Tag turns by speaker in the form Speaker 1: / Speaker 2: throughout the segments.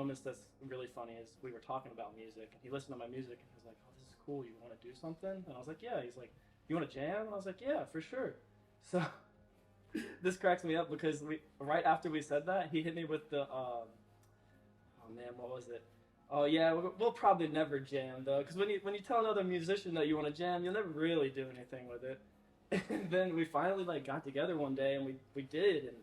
Speaker 1: moments that's really funny is we were talking about music, and he listened to my music, and he was like, "Oh, this is cool. You want to do something?" And I was like, "Yeah." He's like, "You want to jam?" And I was like, "Yeah, for sure." So this cracks me up because we right after we said that, he hit me with the oh man, what was it? Oh yeah, we'll probably never jam though, because when you tell another musician that you want to jam, you'll never really do anything with it. And then we finally like got together one day and we did, and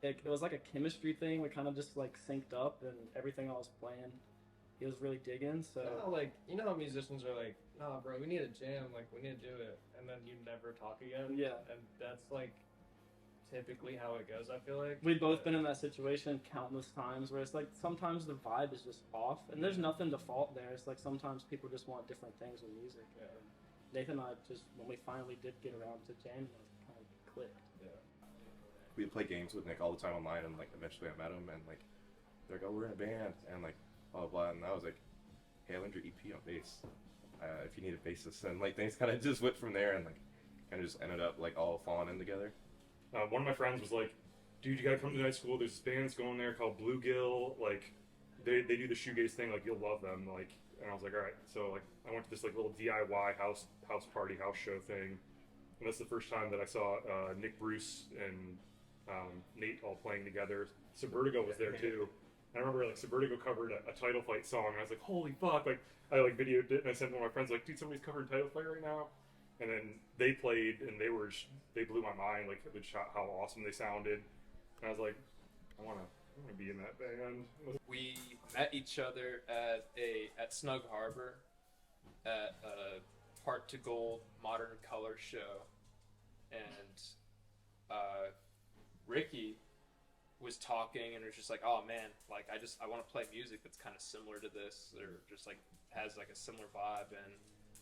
Speaker 1: it was like a chemistry thing. We kind of just like synced up, and everything I was playing, he was really digging.
Speaker 2: No,
Speaker 1: So
Speaker 2: like, you know how musicians are like, nah, bro, we need a jam, like, we need to do it. And then you never talk again.
Speaker 1: yeah,
Speaker 2: And that's, like, typically how it goes, I feel like.
Speaker 1: we've both
Speaker 2: But,
Speaker 1: been in that situation countless times where it's like sometimes the vibe is just off, and there's nothing to fault there. It's like sometimes people just want different things with music.
Speaker 2: yeah.
Speaker 1: Nathan and I just when we finally did get around to jamming, it kind of clicked.
Speaker 2: Yeah.
Speaker 3: We play games with Nick all the time online, and like eventually I met him, and like they're like, "Oh, we're in a band," and like blah blah blah, and I was like, "Hey, I learned your EP on bass. If you need a bassist," and like things kind of just went from there, and like kind of just ended up like all falling in together.
Speaker 4: One of my friends was like, "Dude, you gotta come to night school. There's this band that's going there called Bluegill. Like, they do the shoegaze thing. Like, you'll love them." Like, and I was like, "All right." So like, I went to this like little DIY house party, house show thing, and that's the first time that I saw Nick Bruce and Nate all playing together. Subvertigo was there too. And I remember like Subvertigo covered a Title Fight song, and I was like, "Holy fuck!" Like, I like videoed it, and I sent one of my friends like, "Dude, somebody's covering Title Fight right now." And then they played, and they blew my mind, like how awesome they sounded. And I was like, I wanna be in that band.
Speaker 2: We met each other at Snug Harbor at a Heart to Gold Modern Color show, and Ricky was talking and was just like, "Oh man, like I want to play music that's kind of similar to this, or just like has like a similar vibe." And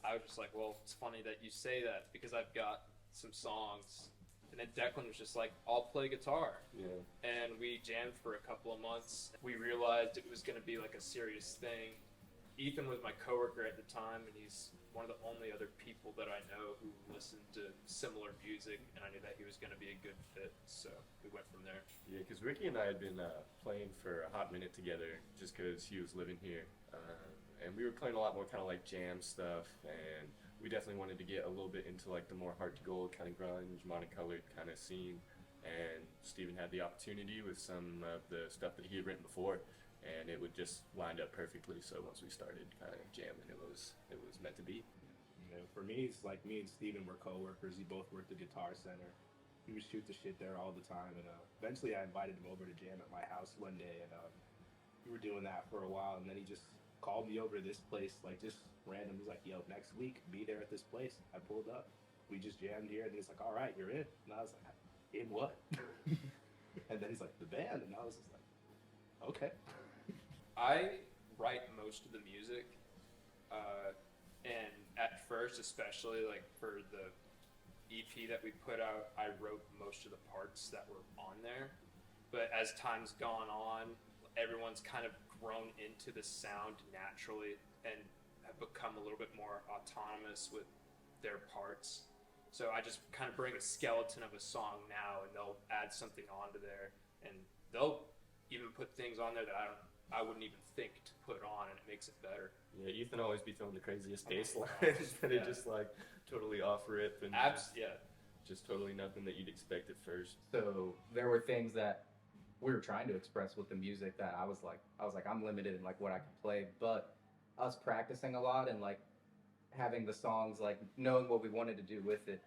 Speaker 2: I was just like, "Well, it's funny that you say that because I've got some songs." And then Declan was just like, "I'll play guitar."
Speaker 3: Yeah.
Speaker 2: And we jammed for a couple of months. We realized it was going to be like a serious thing. Ethan was my coworker at the time, and he's one of the only other people that I know who listened to similar music, and I knew that he was going to be a good fit, so we went from there.
Speaker 3: Yeah, because Ricky and I had been playing for a hot minute together, just because he was living here, and we were playing a lot more kind of like jam stuff, and we definitely wanted to get a little bit into like the more Heart to Gold kind of grunge, monocolored kind of scene. And Steven had the opportunity with some of the stuff that he had written before, and it would just lined up perfectly. So once we started kind of jamming, it was meant to be.
Speaker 5: You know, for me, it's like me and Steven were co-workers. We both worked at Guitar Center. We would shoot the shit there all the time, and eventually I invited him over to jam at my house one day, and we were doing that for a while, and then he just called me over to this place, like just random. He's like, "Yo, next week, be there at this place." I pulled up. We just jammed here, and he's like, "All right, you're in." And I was like, "In what?" And then he's like, "The band," and I was just like, "Okay."
Speaker 2: I write most of the music, and at first, especially like for the EP that we put out, I wrote most of the parts that were on there. But as time's gone on, everyone's kind of grown into the sound naturally and have become a little bit more autonomous with their parts. So I just kind of bring a skeleton of a song now, and they'll add something onto there, and they'll even put things on there that I wouldn't even think to put on, and it makes it better.
Speaker 3: Yeah, Ethan always be throwing the craziest bass lines that are just like totally off rip and
Speaker 2: Yeah.
Speaker 3: just totally nothing that you'd expect at first.
Speaker 6: So there were things that we were trying to express with the music that I was like, I'm limited in like what I can play, but us practicing a lot and like having the songs, like knowing what we wanted to do with it,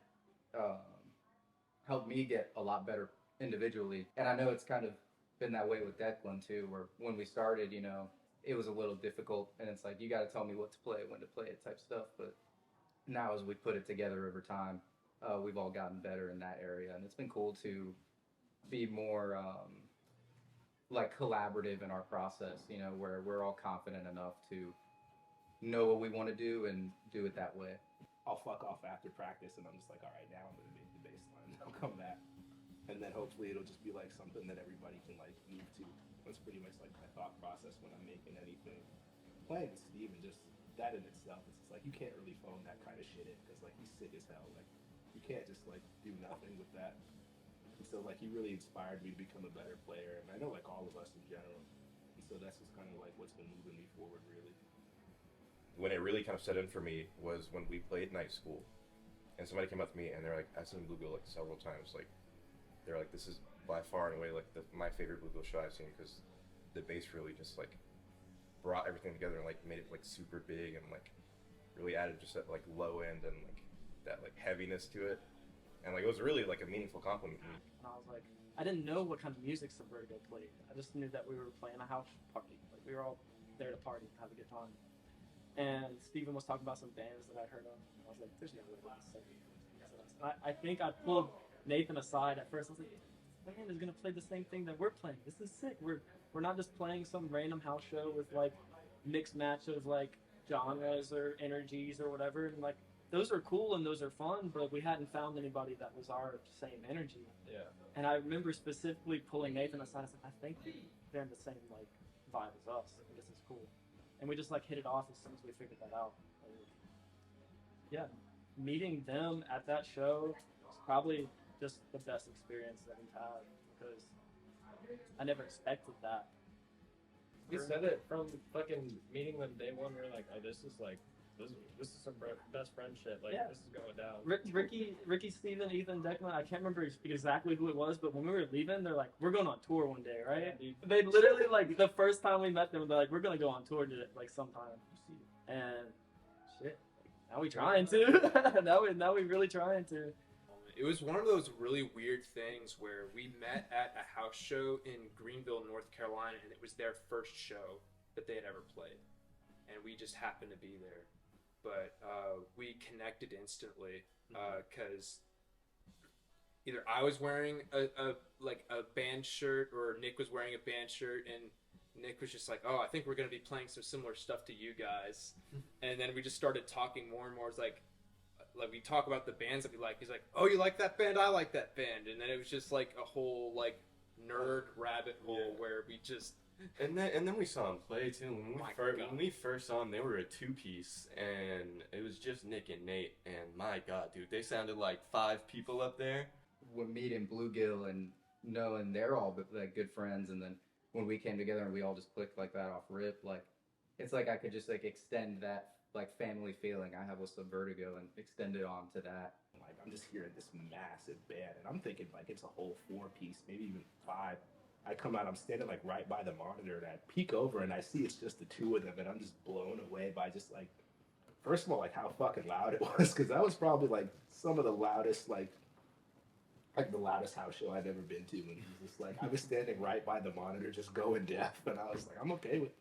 Speaker 6: helped me get a lot better individually. And I know it's kind of been that way with Declan too, where when we started, you know, it was a little difficult, and it's like, you got to tell me what to play, when to play it type stuff. But now as we put it together over time, we've all gotten better in that area, and it's been cool to be more like collaborative in our process, you know, where we're all confident enough to know what we want to do and do it that way.
Speaker 5: I'll fuck off after practice, and I'm just like, all right, now I'm gonna make the bass line. I'll come back, and then hopefully it'll just be like something that everybody can like move to. That's pretty much like my thought process when I'm making anything. Playing with Steve and just that in itself, it's just like you can't really phone that kind of shit in because like he's sick as hell. Like you can't just like do nothing with that. And so like he really inspired me to become a better player, and I know like all of us in general. And so that's just kind of like what's been moving me forward, really.
Speaker 7: When it really kind of set in for me was when we played night school, and somebody came up to me and they're like, I've seen Bluegill like several times. Like, they're like, this is by far and away like my favorite Bluegill show I've seen, because the bass really just like brought everything together and like made it like super big and like really added just that like low end and like that like heaviness to it, and like it was really like a meaningful compliment to me.
Speaker 1: And I was like, I didn't know what kind of music Subvertigo played. I just knew that we were playing a house party. Like, we were all there to party and have a good time. And Steven was talking about some bands that I'd heard of. And I was like, there's no way that's sick. I think I pulled Nathan aside at first. I was like, this band is going to play the same thing that we're playing. This is sick. We're not just playing some random house show with like mixed match of like genres or energies or whatever. And like, those are cool and those are fun, but we hadn't found anybody that was our same energy.
Speaker 3: Yeah.
Speaker 1: And I remember specifically pulling Nathan aside. I said, I think they're in the same like vibe as us. And this is cool. And we just like hit it off as soon as we figured that out. Yeah, meeting them at that show was probably just the best experience that we've had, because I never expected that.
Speaker 8: You said it from fucking meeting them day one. We're like, oh, this is some best friend shit. Like,
Speaker 1: Yeah.
Speaker 8: this is going down.
Speaker 1: Ricky, Steven, Ethan, Declan, I can't remember exactly who it was, but when we were leaving, they're like, we're going on tour one day, right?
Speaker 8: Yeah,
Speaker 1: They literally, like, the first time we met them, they're like, we're going to go on tour like sometime. And shit, now we trying to. now we really trying to.
Speaker 2: It was one of those really weird things where we met at a house show in Greenville, North Carolina, and it was their first show that they had ever played. And we just happened to be there. But we connected instantly because either I was wearing a band shirt or Nick was wearing a band shirt, and Nick was just like, oh, I think we're going to be playing some similar stuff to you guys. And then we just started talking more and more. It's like we talk about the bands that we like. He's like, oh, you like that band? I like that band. And then it was just like a whole like nerd rabbit hole where we just...
Speaker 3: And then we saw them play too. When we first saw them, they were a two-piece, and it was just Nick and Nate. And my God, dude, they sounded like 5 people up there.
Speaker 6: When meeting Bluegill and knowing they're all like good friends, and then when we came together and we all just clicked like that off rip, like it's like I could just like extend that like family feeling I have with Subvertigo and extend it on to that.
Speaker 5: Like, I'm just hearing this massive band, and I'm thinking like it's a whole 4-piece, maybe even 5. I come out, I'm standing like right by the monitor, and I peek over and I see it's just the 2 of them, and I'm just blown away by just like, first of all, like how fucking loud it was, because that was probably like some of the loudest, like the loudest house show I've ever been to, and it was just like, I was standing right by the monitor just going deaf, and I was like, I'm okay with it.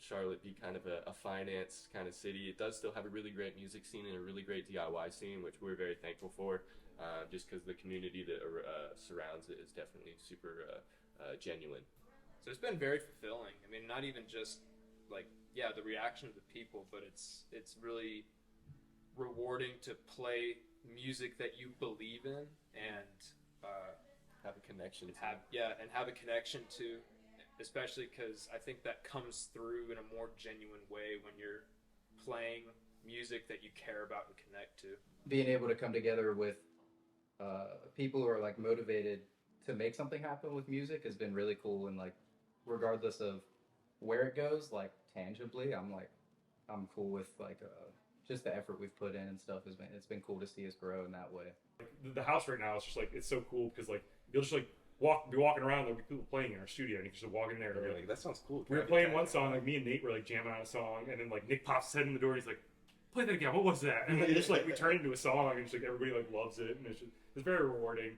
Speaker 3: Charlotte be kind of a finance kind of city. It does still have a really great music scene and a really great DIY scene, which we're very thankful for, just because the community that surrounds it is definitely super genuine.
Speaker 2: So it's been very fulfilling. I mean, not even just like, the reaction of the people, but it's really rewarding to play music that you believe in and
Speaker 3: have a connection to.
Speaker 2: Have a connection to. Especially because I think that comes through in a more genuine way when you're playing music that you care about and connect to.
Speaker 6: Being able to come together with people who are like motivated to make something happen with music has been really cool. And like, regardless of where it goes, like tangibly, I'm cool with like just the effort we've put in and stuff. It's been cool to see us grow in that way.
Speaker 4: The house right now is just like, it's so cool because like you'll just like be walking around, there'll be people playing in our studio, and you can just walk in there and
Speaker 7: Like, that sounds cool.
Speaker 4: We were playing one song, like me and Nate were like jamming on a song, and then like Nick pops his head in the door, and he's like, play that again. What was that? And then just like we turn it into a song, and just like everybody like loves it, and it's very rewarding.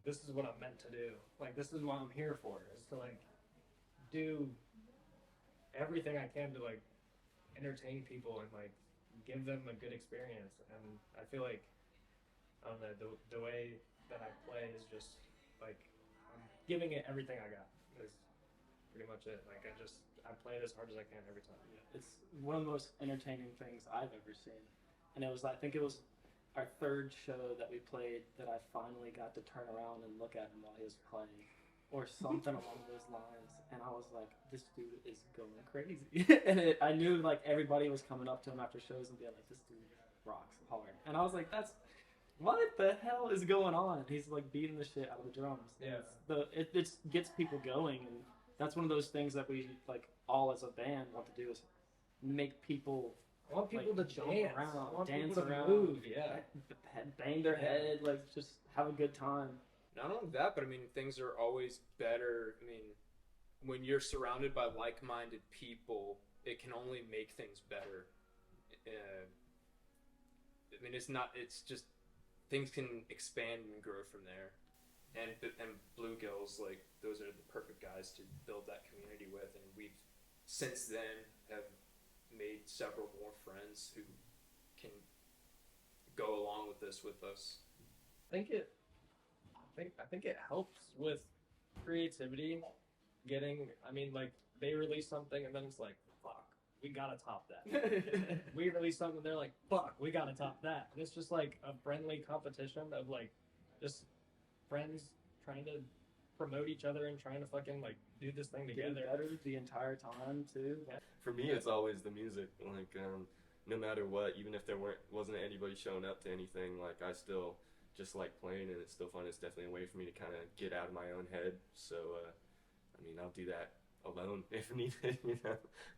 Speaker 8: This is what I'm meant to do. Like, this is what I'm here for, is to like do everything I can to like entertain people and like give them a good experience. And I feel like, I don't know, the way that I play is just like I'm giving it everything I got. Is pretty much it. Like I play it as hard as I can every time.
Speaker 1: It's one of the most entertaining things I've ever seen. And I think it was our third show that we played that I finally got to turn around and look at him while he was playing, or something along those lines. And I was like, this dude is going crazy. And I knew like everybody was coming up to him after shows and being like, this dude rocks hard. And I was like, what the hell is going on? He's like beating the shit out of the drums.
Speaker 8: Yeah.
Speaker 1: It gets people going, and that's one of those things that we like all as a band want to do is make people.
Speaker 8: I want people
Speaker 1: like,
Speaker 8: to
Speaker 1: jump
Speaker 8: dance.
Speaker 1: around,
Speaker 8: I want
Speaker 1: dance
Speaker 8: people to
Speaker 1: around,
Speaker 8: move. Yeah.
Speaker 1: Bang their head, like just have a good time.
Speaker 2: Not only that, but I mean, things are always better. I mean, when you're surrounded by like-minded people, it can only make things better. I mean, it's just, things can expand and grow from there. And Bluegill's, like, those are the perfect guys to build that community with. And we've, since then, have made several more friends who can go along with this with us.
Speaker 8: I think it helps with creativity. I mean, like, they release something and then it's like, fuck, we gotta top that. We release something and they're like, fuck, we gotta top that. And it's just like a friendly competition of like, just friends trying to promote each other and trying to fucking like do this thing
Speaker 1: Getting
Speaker 8: together.
Speaker 1: better the entire time too.
Speaker 3: For me, it's always the music. Like, no matter what, even if there wasn't anybody showing up to anything, like I still just like playing, and it's still fun. It's definitely a way for me to kind of get out of my own head. So, I mean, I'll do that alone if needed, you know.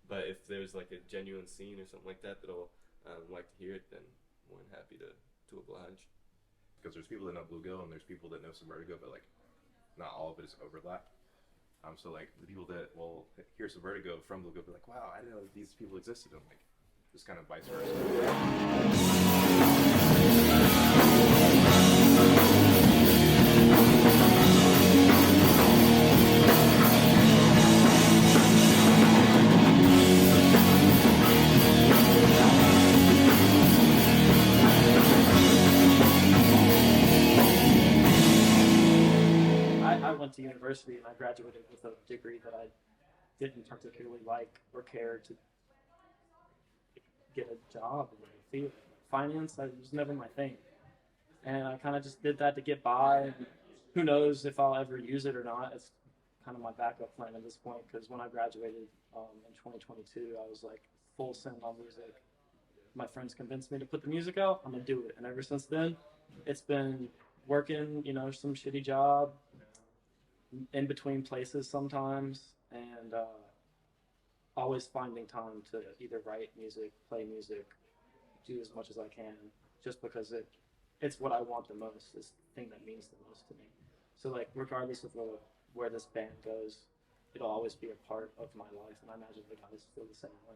Speaker 3: But if there's like a genuine scene or something like that that'll like to hear it, then I'm more than happy to oblige.
Speaker 7: Because there's people that know Bluegill and there's people that know Subvertigo, but like not all of it is overlap. So like the people that will hear Subvertigo from Bluegill be like, wow, I didn't know that these people existed, and like just kind of vice versa.
Speaker 1: I went to university and I graduated with a degree that I didn't particularly like or care to get a job in the field. Finance, that was never my thing. And I kind of just did that to get by. And who knows if I'll ever use it or not. It's kind of my backup plan at this point, because when I graduated in 2022, I was like full send on music. My friends convinced me to put the music out. I'm going to do it. And ever since then, it's been working, you know, some shitty job, in between places sometimes, and always finding time to either write music, play music, do as much as I can, just because it's what I want the most, it's the thing that means the most to me. So like, regardless of where this band goes, it'll always be a part of my life, and I imagine the guys feel the same way.